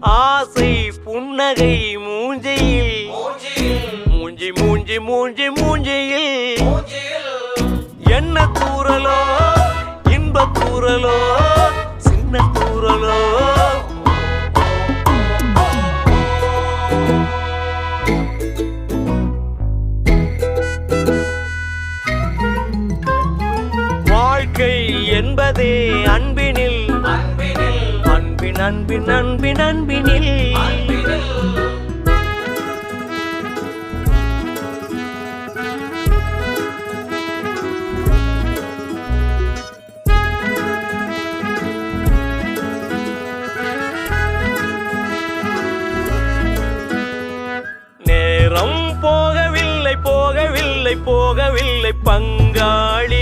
ஆசை புன்னகை மூஞ்சியில் மூஞ்சி மூஞ்சி மூஞ்சி மூஞ்சியில் என்ன தூரலோ இன்ப தூரலோ சின்ன தூரலோ வாழ்க்கை என்பதே அன்பினில் அன்பின் அன்பின் அன்பின் அன்பினில் நேரம் போகவில்லை போகவில்லை போகவில்லை பங்காளி